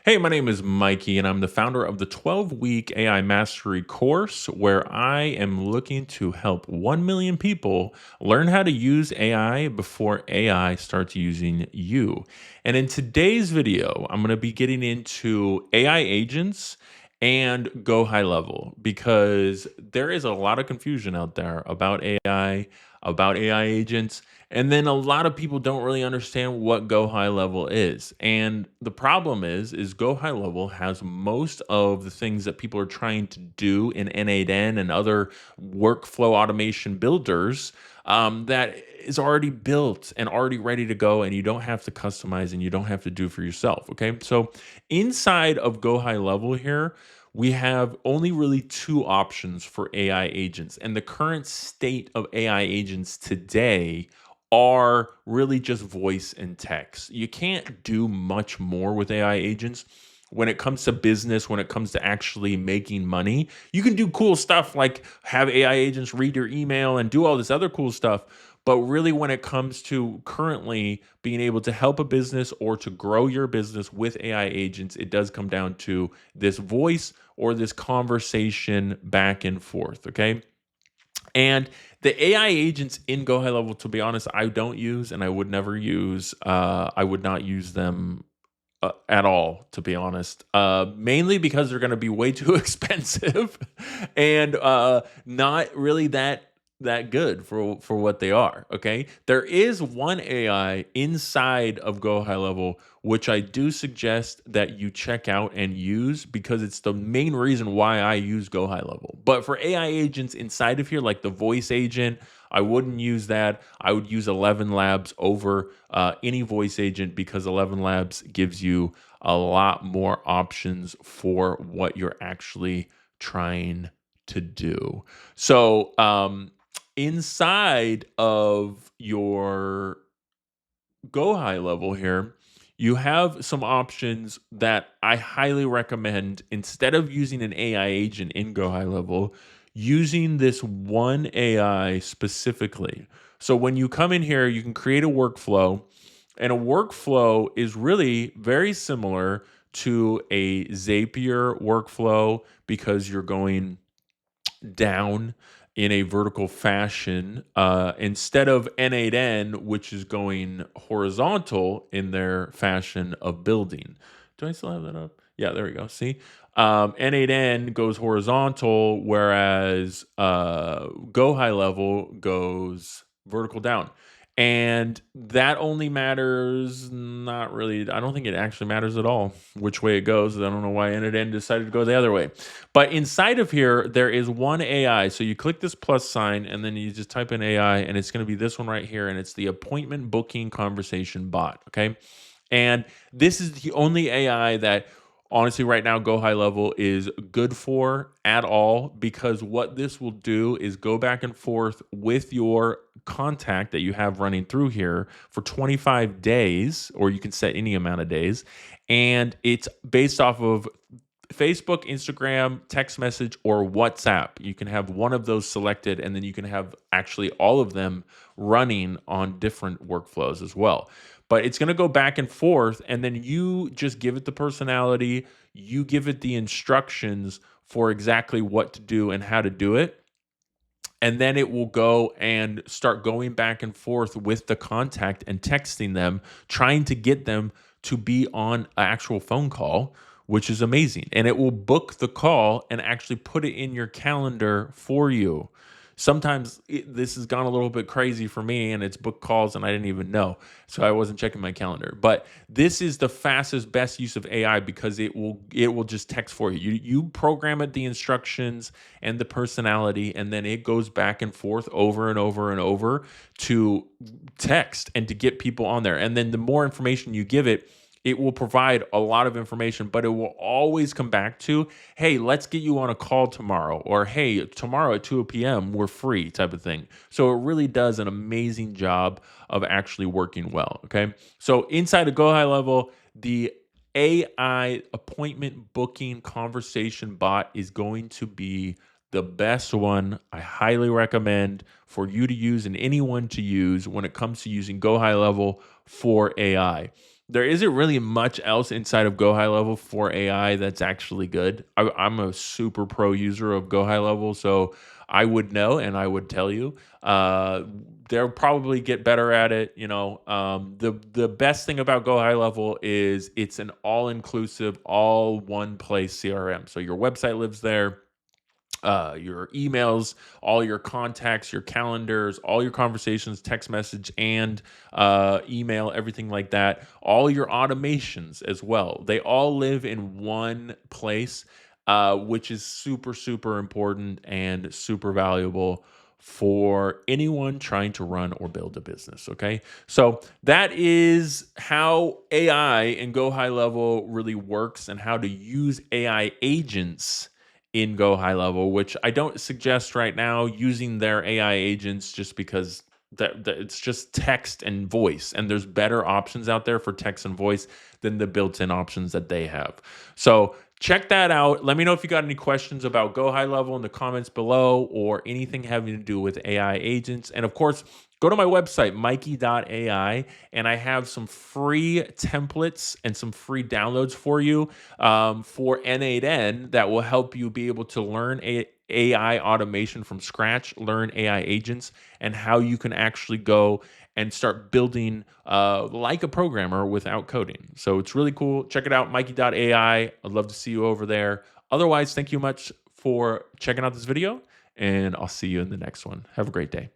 Hey, my name is Mikey, and I'm the founder of the 12-week AI Mastery course, where I am looking to help 1 million people learn how to use AI before AI starts using you. And in today's video, I'm going to be getting into AI agents and go high level because there is a lot of confusion out there about AI agents. And then a lot of people don't really understand what Go High Level is. And the problem is Go High Level has most of the things that people are trying to do in N8N and other workflow automation builders that is already built and already ready to go, and you don't have to customize and you don't have to do for yourself. Okay. So inside of Go High Level here, we have only really two options for AI agents. And the current state of AI agents today are really just voice and text. You can't do much more with AI agents when it comes to business, when it comes to actually making money. You can do cool stuff like have AI agents read your email and do all this other cool stuff. But really, when it comes to currently being able to help a business or to grow your business with AI agents, it does come down to this voice or this conversation back and forth. Okay. And the AI agents in Go High Level, to be honest, I don't use and I would never use. I would not use them at all, to be honest. Mainly because they're going to be way too expensive and not really that good for what they are. Okay, there is one AI inside of Go High Level which I do suggest that you check out and use because it's the main reason why I use Go High Level. But for AI agents inside of here, like the voice agent, I wouldn't use that. I would use 11 Labs over any voice agent because 11 Labs gives you a lot more options for what you're actually trying to do. So, inside of your Go High Level here, you have some options that I highly recommend instead of using an AI agent in Go High Level, using this one AI specifically. So when you come in here, you can create a workflow, and a workflow is really very similar to a Zapier workflow because you're going down in a vertical fashion instead of N8N, which is going horizontal in their fashion of building. Do I still have that up? Yeah, there we go. See, N8N goes horizontal, whereas Go High Level goes vertical down. And that only matters, not really. I don't think it actually matters at all which way it goes. I don't know why N8N decided to go the other way. But inside of here, there is one AI. So you click this plus sign and then you just type in AI, and it's going to be this one right here. And it's the appointment booking conversation bot. Okay. And this is the only AI that honestly right now Go High Level is good for at all, because what this will do is go back and forth with your contact that you have running through here for 25 days, or you can set any amount of days. And it's based off of Facebook, Instagram, text message, or WhatsApp. You can have one of those selected, and then you can have actually all of them running on different workflows as well. But it's going to go back and forth, and then you just give it the personality, you give it the instructions for exactly what to do and how to do it. And then it will go and start going back and forth with the contact and texting them, trying to get them to be on an actual phone call, which is amazing. And it will book the call and actually put it in your calendar for you. Sometimes this has gone a little bit crazy for me, and it's booked calls and I didn't even know. So I wasn't checking my calendar. But this is the fastest, best use of AI because it will just text for you. You program it the instructions and the personality, and then it goes back and forth over and over and over to text and to get people on there. And then the more information you give it, it will provide a lot of information, but it will always come back to, hey, let's get you on a call tomorrow, or hey, tomorrow at 2 p.m., we're free, type of thing. So it really does an amazing job of actually working well. Okay. So inside of Go High Level, the AI appointment booking conversation bot is going to be the best one. I highly recommend for you to use and anyone to use when it comes to using Go High Level for AI. there isn't really much else inside of Go High Level for AI that's actually good. I'm a super pro user of Go High Level, so I would know and I would tell you. They'll probably get better at it. The best thing about Go High Level is it's an all inclusive, all one place CRM. So your website lives there, your emails, all your contacts, your calendars, all your conversations, text message, and email, everything like that. All your automations as well. They all live in one place, which is super, super important and super valuable for anyone trying to run or build a business. Okay. So that is how AI and Go High Level really works and how to use AI agents in Go High Level, which I don't suggest right now using their AI agents just because that it's just text and voice, and there's better options out there for text and voice than the built-in options that they have. So check that out. Let me know if you got any questions about Go High Level in the comments below or anything having to do with AI agents. And of course, go to my website, Mikee.ai, and I have some free templates and some free downloads for you for N8N that will help you be able to learn AI automation from scratch, learn AI agents, and how you can actually go and start building like a programmer without coding. So it's really cool. Check it out, Mikee.ai. I'd love to see you over there. Otherwise, thank you much for checking out this video, and I'll see you in the next one. Have a great day.